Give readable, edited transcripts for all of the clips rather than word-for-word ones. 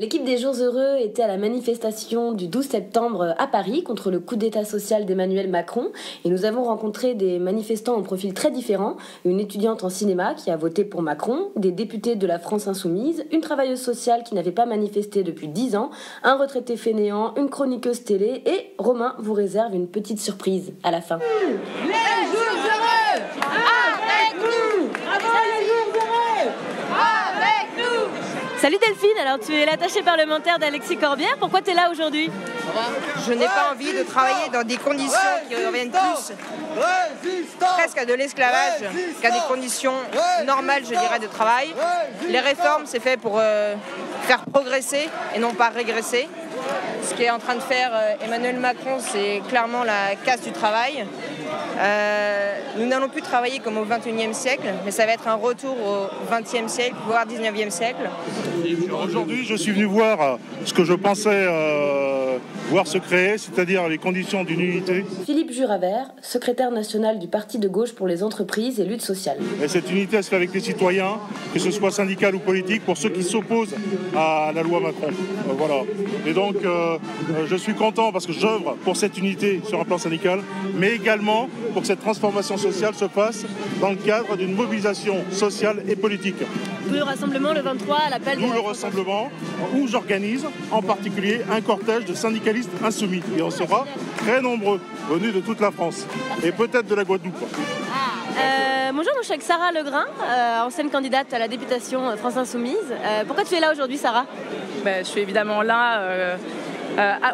L'équipe des Jours Heureux était à la manifestation du 12 septembre à Paris contre le coup d'état social d'Emmanuel Macron et nous avons rencontré des manifestants au profil très différents, une étudiante en cinéma qui a voté pour Macron, des députés de la France Insoumise, une travailleuse sociale qui n'avait pas manifesté depuis 10 ans, un retraité fainéant, une chroniqueuse télé et Romain vous réserve une petite surprise à la fin. Les Jours Heureux avec nous. Les Jours Heureux avec nous. Salut Delphine, alors tu es l'attachée parlementaire d'Alexis Corbière, pourquoi tu es là aujourd'hui? Je n'ai pas envie de travailler dans des conditions qui reviennent plus presque à de l'esclavage qu'à des conditions normales, je dirais, de travail. Les réformes, c'est fait pour faire progresser et non pas régresser. Ce qu'est en train de faire Emmanuel Macron, c'est clairement la casse du travail. Nous n'allons plus travailler comme au XXIe siècle, mais ça va être un retour au XXe siècle, voire XIXe siècle. Aujourd'hui, je suis venu voir ce que je pensais voir se créer, c'est-à-dire les conditions d'une unité. Philippe Juravert, secrétaire national du Parti de gauche pour les entreprises et lutte sociale. Et cette unité, elle se fait avec les citoyens, que ce soit syndical ou politique, pour ceux qui s'opposent à la loi Macron. Voilà. Et donc, je suis content parce que j'œuvre pour cette unité sur un plan syndical, mais également pour que cette transformation sociale se fasse dans le cadre d'une mobilisation sociale et politique. D'où le rassemblement le 23 à l'appel de... D'où le rassemblement où j'organise en particulier un cortège de syndicalistes insoumis. Et on sera très nombreux, venus de toute la France et peut-être de la Guadeloupe. Bonjour, je suis avec Sarah Legrain, ancienne candidate à la députation France Insoumise. Pourquoi tu es là aujourd'hui, Sarah? Je suis évidemment là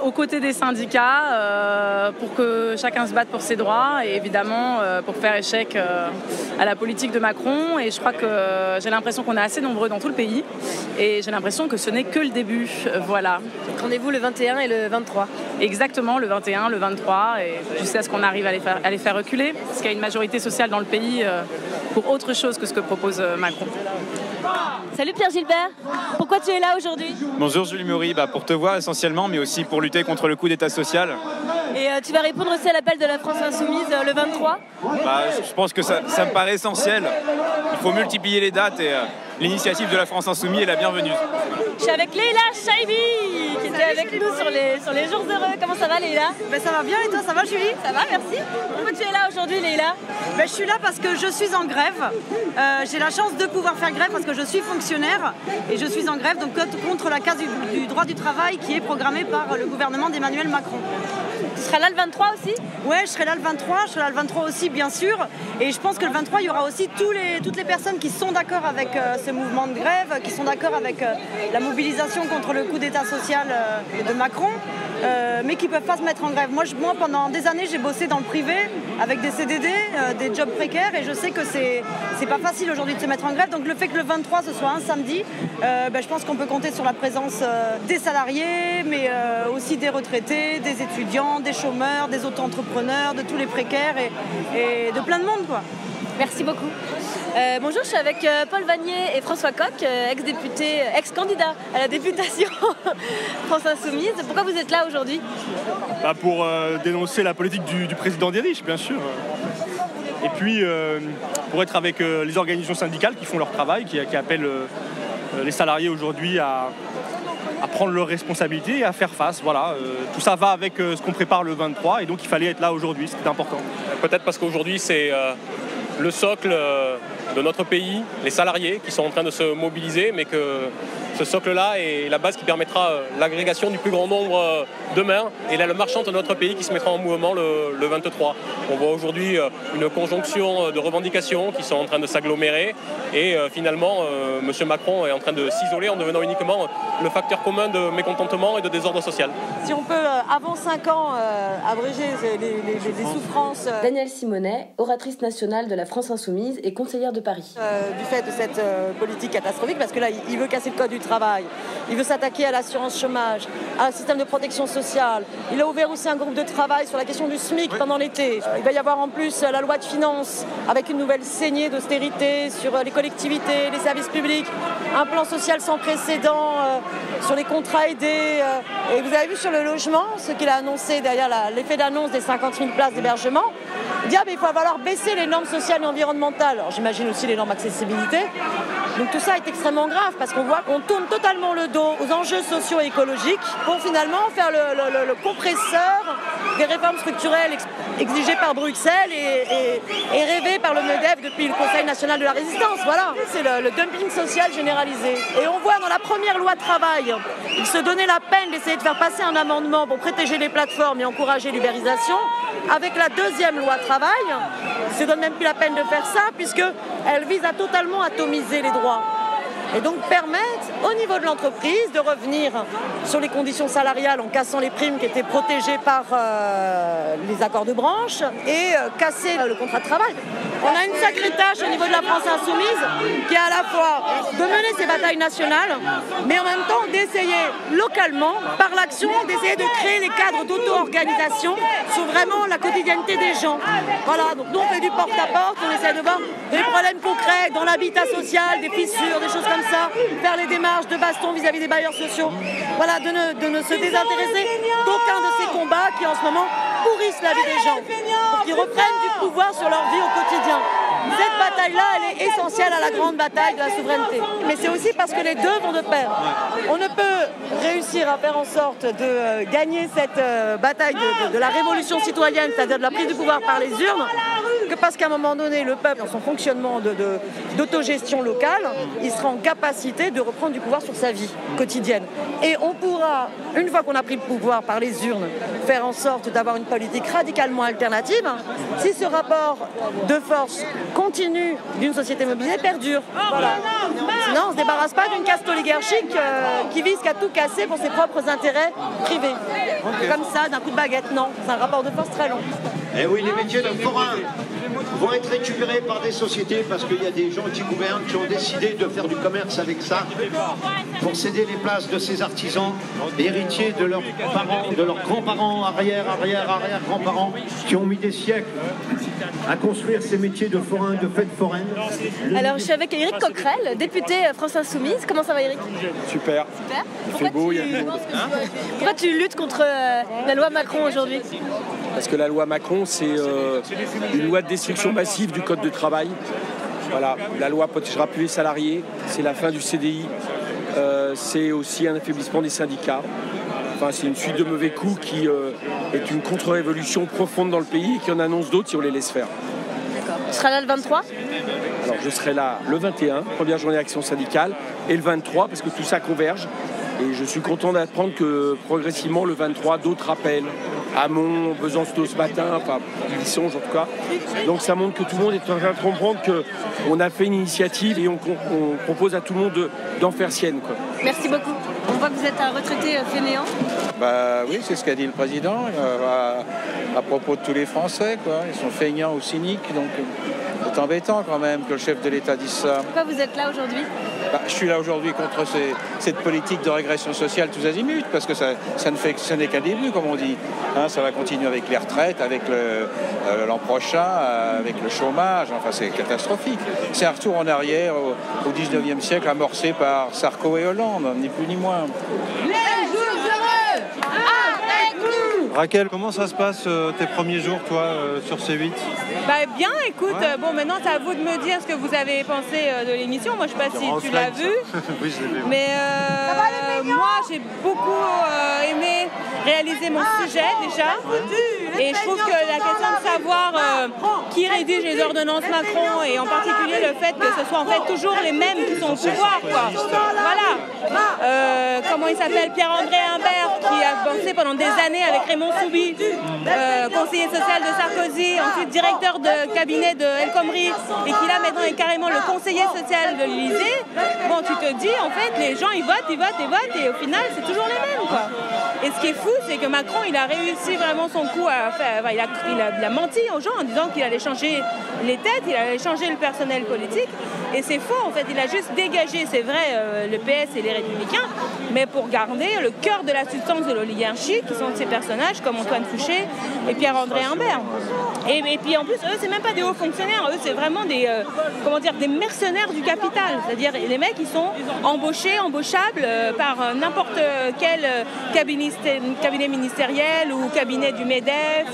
aux côtés des syndicats pour que chacun se batte pour ses droits et évidemment pour faire échec à la politique de Macron. Et je crois que j'ai l'impression qu'on est assez nombreux dans tout le pays et j'ai l'impression que ce n'est que le début. Voilà. Rendez-vous le 21 et le 23. Exactement, le 21, le 23 et jusqu'à ce qu'on arrive à les faire reculer parce qu'il y a une majorité sociale dans le pays pour autre chose que ce que propose Macron. Salut Pierre Gilbert, pourquoi tu es là aujourd'hui? Bonjour Julie Maury, pour te voir essentiellement, mais aussi pour lutter contre le coup d'état social. Et tu vas répondre aussi à l'appel de la France Insoumise le 23? Je pense que ça me paraît essentiel. Il faut multiplier les dates et l'initiative de la France Insoumise est la bienvenue. Je suis avec Leïla Chaibi qui était avec nous sur les Jours Heureux. Comment ça va Leïla? Ça va bien et toi, ça va Julie? Ça va, merci. Pourquoi tu es là aujourd'hui Leïla? Je suis là parce que je suis en grève. J'ai la chance de pouvoir faire grève parce que je suis fonctionnaire et je suis en grève donc contre la casse du droit du travail qui est programmée par le gouvernement d'Emmanuel Macron. Tu seras là le 23 aussi? Ouais, je serai là le 23, je serai là le 23 aussi bien sûr. Et je pense que le 23, il y aura aussi toutes les personnes qui sont d'accord avec ce mouvement de grève, qui sont d'accord avec la mobilisation contre le coup d'état social de Macron, mais qui ne peuvent pas se mettre en grève. Moi, pendant des années, j'ai bossé dans le privé avec des CDD, des jobs précaires, et je sais que c'est pas facile aujourd'hui de se mettre en grève. Donc le fait que le 23, ce soit un samedi, je pense qu'on peut compter sur la présence des salariés, mais aussi des retraités, des étudiants, des chômeurs, des auto-entrepreneurs, de tous les précaires et de plein de monde, quoi. Merci beaucoup. Bonjour, je suis avec Paul Vanier et François Coq, ex-candidat à la députation France Insoumise. Pourquoi vous êtes là aujourd'hui? Pour dénoncer la politique du président des riches, bien sûr. Et puis pour être avec les organisations syndicales qui font leur travail, qui appellent les salariés aujourd'hui à prendre leurs responsabilités et à faire face. Voilà, tout ça va avec ce qu'on prépare le 23 et donc il fallait être là aujourd'hui, c'était important. Peut-être parce qu'aujourd'hui c'est le socle de notre pays, les salariés qui sont en train de se mobiliser, mais que ce socle-là est la base qui permettra l'agrégation du plus grand nombre demain et le marchand de notre pays qui se mettra en mouvement le 23. On voit aujourd'hui une conjonction de revendications qui sont en train de s'agglomérer et finalement M. Macron est en train de s'isoler en devenant uniquement le facteur commun de mécontentement et de désordre social. Si on peut, avant 5 ans, abréger les souffrances... Danielle Simonet, oratrice nationale de la France Insoumise et conseillère de Paris. Du fait de cette politique catastrophique, parce que là, il veut casser le code du travail, il veut s'attaquer à l'assurance chômage, à un système de protection sociale. Il a ouvert aussi un groupe de travail sur la question du SMIC pendant l'été. Il va y avoir en plus la loi de finances avec une nouvelle saignée d'austérité sur les collectivités, les services publics, un plan social sans précédent sur les contrats aidés. Et vous avez vu sur le logement, ce qu'il a annoncé derrière l'effet d'annonce des 50 000 places d'hébergement. Il dit il va falloir baisser les normes sociales et environnementales. Alors j'imagine aussi les normes accessibilité. Donc tout ça est extrêmement grave parce qu'on voit qu'on tourne totalement le dos aux enjeux sociaux et écologiques pour finalement faire le compresseur des réformes structurelles exigées par Bruxelles et rêvées par le MEDEF depuis le Conseil national de la résistance. Voilà, c'est le dumping social généralisé. Et on voit dans la première loi travail, il se donnait la peine d'essayer de faire passer un amendement pour protéger les plateformes et encourager l'ubérisation. Avec la deuxième loi travail, il ne se donne même plus la peine de faire ça puisqu'elle vise à totalement atomiser les droits. Et donc permettre au niveau de l'entreprise de revenir sur les conditions salariales en cassant les primes qui étaient protégées par les accords de branche et casser le contrat de travail. On a une sacrée tâche au niveau de la France insoumise qui est à la fois de mener ces batailles nationales, mais en même temps d'essayer localement, par l'action, d'essayer de créer les cadres d'auto-organisation sur vraiment la quotidienneté des gens. Voilà, donc nous on fait du porte-à-porte, on essaie de voir des problèmes concrets dans l'habitat social, des fissures, des choses comme ça, faire les démarches de baston vis-à-vis des bailleurs sociaux. Voilà, de ne se désintéresser d'aucun de ces combats qui en ce moment pourrissent la vie des gens, pour qu'ils reprennent du pouvoir sur leur vie au quotidien. Cette bataille-là, elle est essentielle à la grande bataille de la souveraineté. Mais c'est aussi parce que les deux vont de pair. On ne peut réussir à faire en sorte de gagner cette bataille de la révolution citoyenne, c'est-à-dire de la prise du pouvoir par les urnes, que parce qu'à un moment donné, le peuple, dans son fonctionnement d'autogestion locale, il sera en capacité de reprendre du pouvoir sur sa vie quotidienne. Et on pourra, une fois qu'on a pris le pouvoir par les urnes, faire en sorte d'avoir une politique radicalement alternative, si ce rapport de force continu d'une société mobilisée perdure. Voilà. Sinon, on ne se débarrasse pas d'une caste oligarchique qui vise qu'à tout casser pour ses propres intérêts privés. Comme ça, d'un coup de baguette, non. C'est un rapport de force très long. Eh oui, les métiers de forain vont être récupérés par des sociétés parce qu'il y a des gens qui gouvernent qui ont décidé de faire du commerce avec ça pour céder les places de ces artisans héritiers de leurs parents, de leurs grands-parents, arrière-grands-parents qui ont mis des siècles à construire ces métiers de forain, de fêtes foraines. Alors je suis avec Éric Coquerel, député France Insoumise. Comment ça va Éric? Super. Super. Il fait beau, il y a du monde. Pourquoi tu luttes contre la loi Macron aujourd'hui? Parce que la loi Macron, c'est une loi de destruction massive du code du travail. Voilà, la loi protégera plus les salariés, c'est la fin du CDI, c'est aussi un affaiblissement des syndicats. Enfin, c'est une suite de mauvais coups qui est une contre-révolution profonde dans le pays et qui en annonce d'autres si on les laisse faire. D'accord. Tu seras là le 23? Alors je serai là le 21, première journée d'action syndicale, et le 23 parce que tout ça converge. Et je suis content d'apprendre que progressivement le 23, d'autres appellent. Hamon, Besançon ce matin, enfin Bisson en tout cas. Donc ça montre que tout le monde est en train de comprendre qu'on a fait une initiative et on propose à tout le monde d'en faire sienne, quoi. Merci beaucoup. On voit que vous êtes un retraité fainéant. Bah oui, c'est ce qu'a dit le président à propos de tous les Français, quoi. Ils sont feignants ou cyniques, donc c'est embêtant quand même que le chef de l'État dise ça. Pourquoi vous êtes là aujourd'hui? Je suis là aujourd'hui contre cette politique de régression sociale tous azimuts, parce que ça n'est qu'un début, comme on dit. Hein, ça va continuer avec les retraites, avec l'an prochain, avec le chômage. Enfin, c'est catastrophique. C'est un retour en arrière au 19e siècle, amorcé par Sarko et Hollande, ni plus ni moins. Les jours heureux avec nous. Raquel, comment ça se passe tes premiers jours, toi, sur C8? Bien, écoute, bon, maintenant c'est à vous de me dire ce que vous avez pensé de l'émission. Moi, je sais pas si tu l'as vu. Oui, je l'ai vu. Mais moi, j'ai beaucoup aimé réaliser mon sujet déjà. Et je trouve que la question de savoir qui rédige les ordonnances Macron, et en particulier le fait que ce soit en fait toujours les mêmes qui sont au pouvoir, quoi. Voilà. Comment il s'appelle, Pierre-André Humbert, qui a bossé pendant des années avec Raymond Soubi, conseiller social de Sarkozy, ensuite directeur de cabinet de El Khomri, et qui là maintenant est carrément le conseiller social de l'Élysée. Bon, tu te dis, en fait, les gens ils votent, et au final c'est toujours les mêmes, quoi. Et ce qui est fou, c'est que Macron, il a réussi vraiment son coup à faire, il a menti aux gens en disant qu'il allait changer les têtes, il allait changer le personnel politique, et c'est faux, en fait, il a juste dégagé, c'est vrai, le PS et les Républicains, mais pour garder le cœur de la substance de l'oligarchie, qui sont ces personnages comme Antoine Fouché et Pierre-André Humbert. Et puis en plus, eux, c'est même pas des hauts fonctionnaires, eux, c'est vraiment des mercenaires du capital. C'est-à-dire les mecs, ils sont embauchables par n'importe quel cabinet ministériel ou cabinet du MEDEF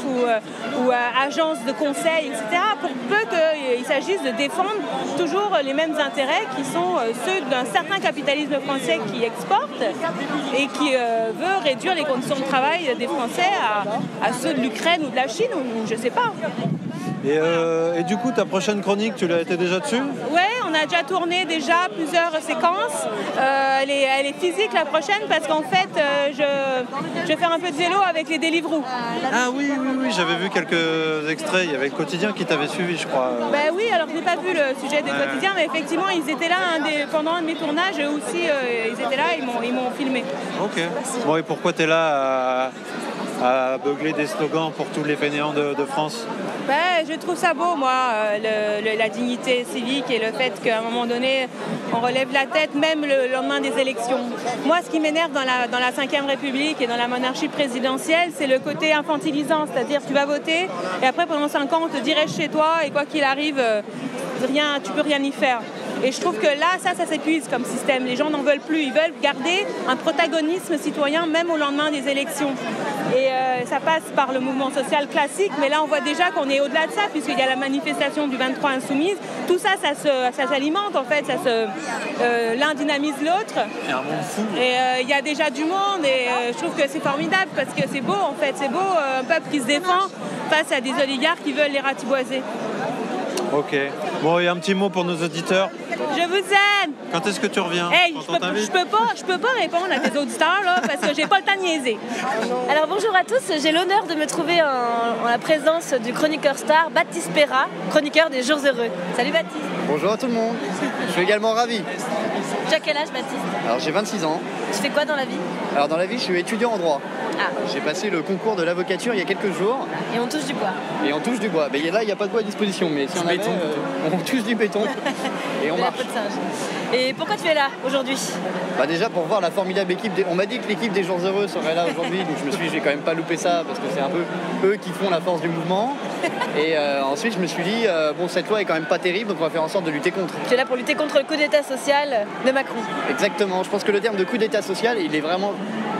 ou agence de conseil, etc. Pour peu qu'il s'agisse de défendre toujours les mêmes intérêts qui sont ceux d'un certain capitalisme français qui exporte et qui veut réduire les conditions de travail des Français à ceux de l'Ukraine ou de la Chine ou je sais pas. Et du coup, ta prochaine chronique, tu l'as été déjà dessus? Ouais, on a déjà tourné plusieurs séquences. Elle est physique la prochaine parce qu'en fait, je vais faire un peu de vélo avec les Deliveroo. Ah oui, j'avais vu quelques extraits. Il y avait le Quotidien qui t'avait suivi, je crois. Ben oui, alors je n'ai pas vu le sujet des Quotidiens, mais effectivement, ils étaient là pendant un de mes tournages. Eux aussi, ils étaient là, ils m'ont filmé. Ok. Bon, et pourquoi tu es là à beugler des slogans pour tous les fainéants de France? Ben, je trouve ça beau, moi, la dignité civique et le fait qu'à un moment donné, on relève la tête, même le lendemain des élections. Moi, ce qui m'énerve dans la Ve République et dans la monarchie présidentielle, c'est le côté infantilisant, c'est-à-dire tu vas voter et après, pendant 5 ans, on te dit reste chez toi et quoi qu'il arrive, tu peux rien y faire. Et je trouve que là, ça s'épuise comme système. Les gens n'en veulent plus. Ils veulent garder un protagonisme citoyen même au lendemain des élections. Et ça passe par le mouvement social classique, mais là on voit déjà qu'on est au-delà de ça, puisqu'il y a la manifestation du 23 Insoumise. Tout ça, ça s'alimente en fait, l'un dynamise l'autre. Et il y a déjà du monde et je trouve que c'est formidable parce que c'est beau en fait, c'est beau un peuple qui se défend face à des oligarques qui veulent les ratiboiser. Ok. Bon, et un petit mot pour nos auditeurs. Je vous aime. Quand est-ce que tu reviens? Hey, je peux pas répondre à tes auditeurs là parce que j'ai pas le temps de niaiser. Alors bonjour à tous, j'ai l'honneur de me trouver en la présence du chroniqueur star Baptiste Perra, chroniqueur des Jours Heureux. Salut Baptiste. Bonjour à tout le monde. Je suis également ravi. Tu as quel âge Baptiste? Alors j'ai 26 ans. Tu fais quoi dans la vie? Alors dans la vie, je suis étudiant en droit. Ah. J'ai passé le concours de l'avocature il y a quelques jours. Et on touche du bois. Et on touche du bois. Mais là, il n'y a pas de bois à disposition. Mais si on avait, on touche du béton. Et on marche. Et pourquoi tu es là aujourd'hui? Déjà pour voir la formidable équipe. On m'a dit que l'équipe des Jours Heureux serait là aujourd'hui. Donc je me suis dit, je vais quand même pas louper ça parce que c'est un peu eux qui font la force du mouvement. Et ensuite, je me suis dit, cette loi est quand même pas terrible. Donc on va faire en sorte de lutter contre. Tu es là pour lutter contre le coup d'état social de Macron. Exactement. Je pense que le terme de coup d'état social, il est vraiment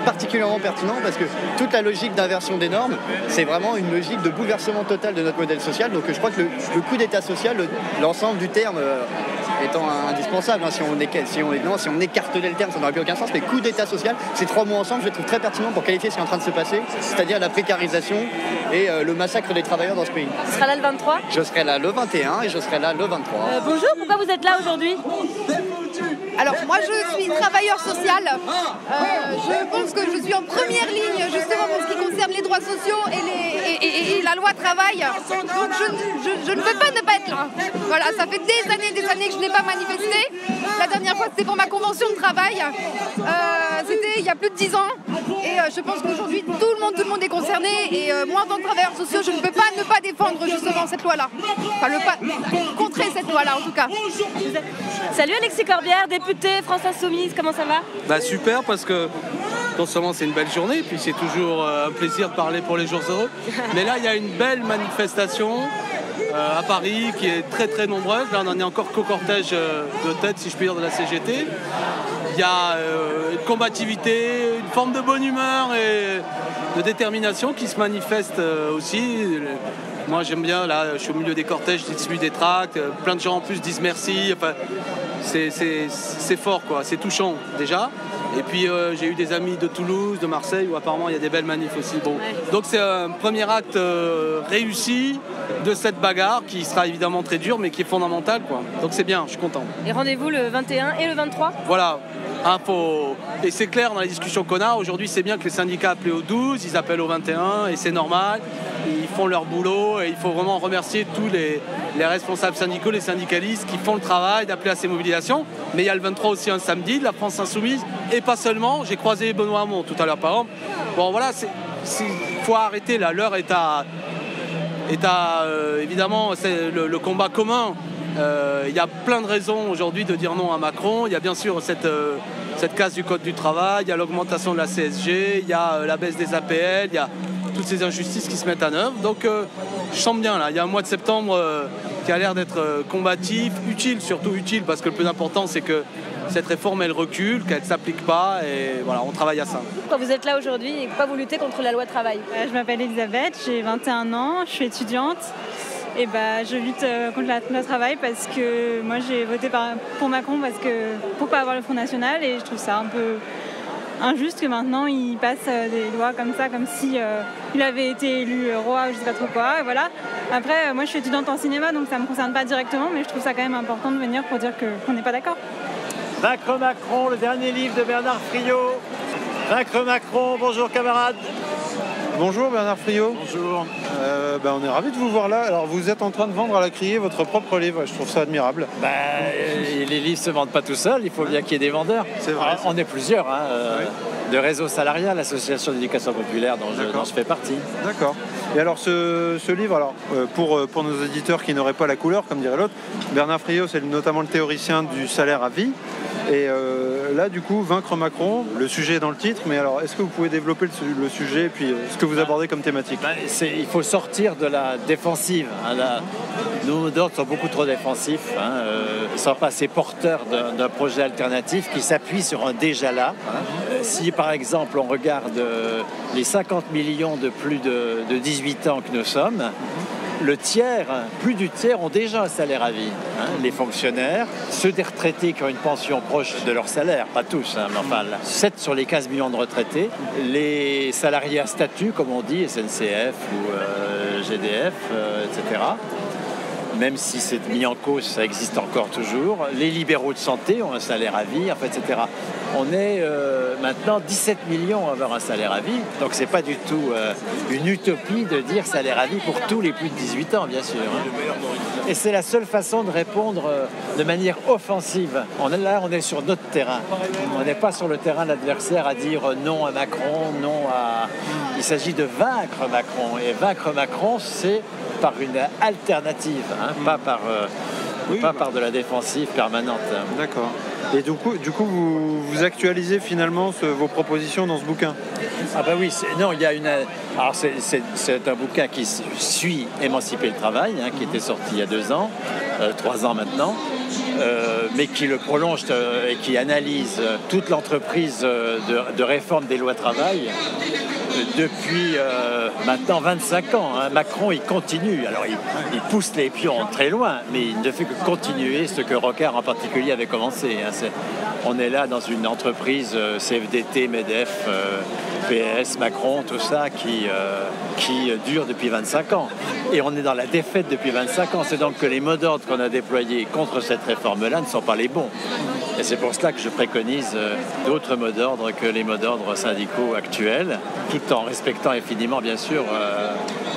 particulièrement pertinent parce que toute la logique d'inversion des normes, c'est vraiment une logique de bouleversement total de notre modèle social. Donc je crois que le coup d'état social, l'ensemble du terme étant indispensable, si on écartelait le terme, ça n'aurait plus aucun sens, mais coup d'état social, ces 3 mots ensemble, je les trouve très pertinents pour qualifier ce qui est en train de se passer, c'est-à-dire la précarisation et le massacre des travailleurs dans ce pays. Tu seras là le 23? Je serai là le 21 et je serai là le 23. Bonjour, pourquoi vous êtes là aujourd'hui? Alors moi je suis travailleur social, je pense que je suis en première ligne justement pour ce qui concerne les droits sociaux et la loi travail, donc je ne peux pas ne pas être là. Voilà, ça fait des années que je n'ai pas manifesté. La dernière fois c'était pour ma convention de travail, c'était il y a plus de 10 ans et je pense qu'aujourd'hui tout le monde est concerné et moi en tant que travailleur social je ne peux pas ne pas défendre justement cette loi-là, contrer cette loi-là en tout cas. Salut Alexis Corbière, député France Insoumise, comment ça va? Super parce que non seulement c'est une belle journée, puis c'est toujours un plaisir de parler pour les Jours Heureux. Mais là il y a une belle manifestation à Paris qui est très très nombreuse. Là on en est encore qu'au cortège de tête si je puis dire de la CGT. Il y a une combativité, une forme de bonne humeur et de détermination qui se manifeste aussi. Moi j'aime bien, là je suis au milieu des cortèges, je distribue des tracts, plein de gens en plus disent merci. Enfin, c'est fort quoi, c'est touchant déjà. Et puis j'ai eu des amis de Toulouse, de Marseille où apparemment il y a des belles manifs aussi. Bon. Donc c'est un premier acte réussi de cette bagarre qui sera évidemment très dur mais qui est fondamental quoi. Donc c'est bien, je suis content. Et rendez-vous le 21 et le 23? Voilà. Et c'est clair dans les discussions qu'on a, aujourd'hui c'est bien que les syndicats appellent au 12, ils appellent au 21 et c'est normal, ils font leur boulot et il faut vraiment remercier tous les responsables syndicaux, les syndicalistes qui font le travail d'appeler à ces mobilisations. Mais il y a le 23 aussi un samedi de la France Insoumise et pas seulement, j'ai croisé Benoît Hamon tout à l'heure par exemple. Bon voilà, faut arrêter là, l'heure est à évidemment c'est le combat commun. Il y a plein de raisons aujourd'hui de dire non à Macron. Il y a bien sûr cette cette casse du code du travail, il y a l'augmentation de la CSG, il y a la baisse des APL, il y a toutes ces injustices qui se mettent en œuvre. Donc je sens bien là, il y a un mois de septembre qui a l'air d'être combatif, utile, surtout utile, parce que le plus important c'est que cette réforme elle recule, qu'elle ne s'applique pas et voilà, on travaille à ça. Pourquoi vous êtes là aujourd'hui et pourquoi vous luttez contre la loi travail? Je m'appelle Elisabeth, j'ai 21 ans, je suis étudiante et je lutte contre la loi travail parce que moi j'ai voté pour Macron pour pas avoir le Front National et je trouve ça un peu injuste que maintenant il passe des lois comme ça, comme si il avait été élu roi ou je sais pas trop quoi. Et voilà. Après, moi je suis étudiante en cinéma donc ça me concerne pas directement, mais je trouve ça quand même important de venir pour dire qu'on n'est pas d'accord. Vaincre Macron, le dernier livre de Bernard Friot. Vaincre Macron, bonjour camarades. Bonjour Bernard Friot. Bonjour. On est ravis de vous voir là. Alors vous êtes en train de vendre à la criée votre propre livre, je trouve ça admirable. Les livres ne se vendent pas tout seuls, il faut bien qu'il y ait des vendeurs. C'est vrai. On est plusieurs, de Réseau Salarial, l'association d'éducation populaire dont je fais partie. D'accord. Et alors ce livre, pour nos éditeurs qui n'auraient pas la couleur, comme dirait l'autre, Bernard Friot c'est notamment le théoricien du salaire à vie. Et là, du coup, Vaincre Macron, le sujet est dans le titre, mais alors, est-ce que vous pouvez développer le sujet et puis ce que vous abordez comme thématique? Il faut sortir de la défensive. Nos mots d'ordre sont beaucoup trop défensifs. Ils ne sont pas assez porteurs d'un projet alternatif qui s'appuie sur un déjà là. Si, par exemple, on regarde les 50 millions de plus de 18 ans que nous sommes, plus du tiers ont déjà un salaire à vie. Les fonctionnaires, ceux des retraités qui ont une pension proche de leur salaire, pas tous, mais enfin 7 sur les 15 millions de retraités, les salariés à statut, comme on dit, SNCF ou GDF, etc. Même si c'est mis en cause, ça existe encore toujours. Les libéraux de santé ont un salaire à vie, etc. On est maintenant 17 millions à avoir un salaire à vie. Donc c'est pas du tout une utopie de dire salaire à vie pour tous les plus de 18 ans, bien sûr. Et c'est la seule façon de répondre de manière offensive. On est sur notre terrain. On n'est pas sur le terrain de l'adversaire à dire non à Macron, non à... Il s'agit de vaincre Macron. Et vaincre Macron, c'est par une alternative, pas par de la défensive permanente. D'accord. Et du coup vous actualisez finalement vos propositions dans ce bouquin? Oui, il y a une... Alors c'est un bouquin qui suit Émanciper le travail, qui était sorti il y a 2 ans, 3 ans maintenant, mais qui le prolonge et qui analyse toute l'entreprise de réforme des lois travail depuis maintenant 25 ans. Macron, il continue. Alors, il pousse les pions très loin, mais il ne fait que continuer ce que Rocard en particulier avait commencé. On est là dans une entreprise CFDT, MEDEF, PS, Macron, tout ça qui dure depuis 25 ans. Et on est dans la défaite depuis 25 ans. C'est donc que les mots d'ordre qu'on a déployés contre cette réforme-là ne sont pas les bons. Et c'est pour cela que je préconise d'autres mots d'ordre que les mots d'ordre syndicaux actuels, tout en respectant infiniment, bien sûr,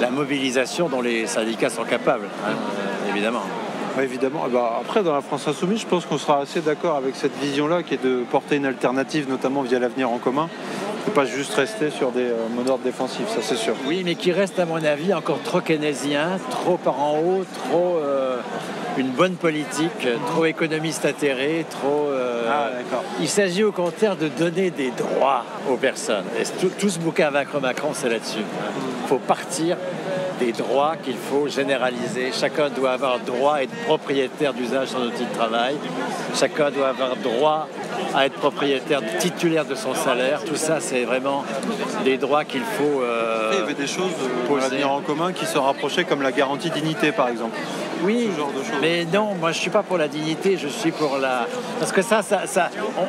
la mobilisation dont les syndicats sont capables, évidemment. Oui, évidemment. Après, dans la France Insoumise, je pense qu'on sera assez d'accord avec cette vision-là, qui est de porter une alternative, notamment via l'avenir en commun. Il ne faut pas juste rester sur des mots d'ordre défensifs, ça c'est sûr. Oui, mais qui reste, à mon avis, encore trop keynésien, trop par en haut, trop... une bonne politique, trop économiste atterré, trop... Il s'agit au contraire de donner des droits aux personnes. Et tout ce bouquin Vaincre Macron, c'est là-dessus. Il faut partir des droits qu'il faut généraliser. Chacun doit avoir droit à être propriétaire d'usage de son outil de travail. Chacun doit avoir droit à être propriétaire titulaire de son salaire. Tout ça, c'est vraiment des droits qu'il faut il y avait des choses pour l'avenir en commun qui se rapprochaient, comme la garantie dignité, par exemple. Oui, mais non, moi je suis pas pour la dignité, je suis pour la... Parce que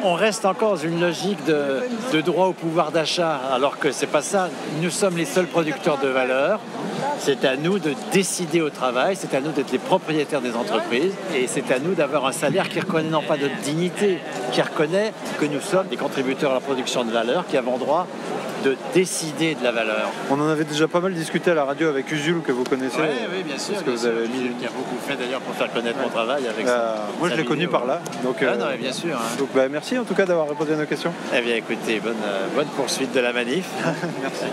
on reste encore dans une logique de droit au pouvoir d'achat, alors que c'est pas ça. Nous sommes les seuls producteurs de valeur. C'est à nous de décider au travail, c'est à nous d'être les propriétaires des entreprises, et c'est à nous d'avoir un salaire qui reconnaît non pas notre dignité, qui reconnaît que nous sommes des contributeurs à la production de valeur, qui avons droit de décider de la valeur. On en avait déjà pas mal discuté à la radio avec Usul, que vous connaissez. Oui, bien sûr. Parce que vous avez mis... qui a beaucoup fait d'ailleurs pour faire connaître mon travail avec moi, je l'ai connu par là. Donc, non, mais bien sûr. Donc, merci en tout cas d'avoir répondu à nos questions. Eh bien, écoutez, bonne poursuite de la manif. Merci.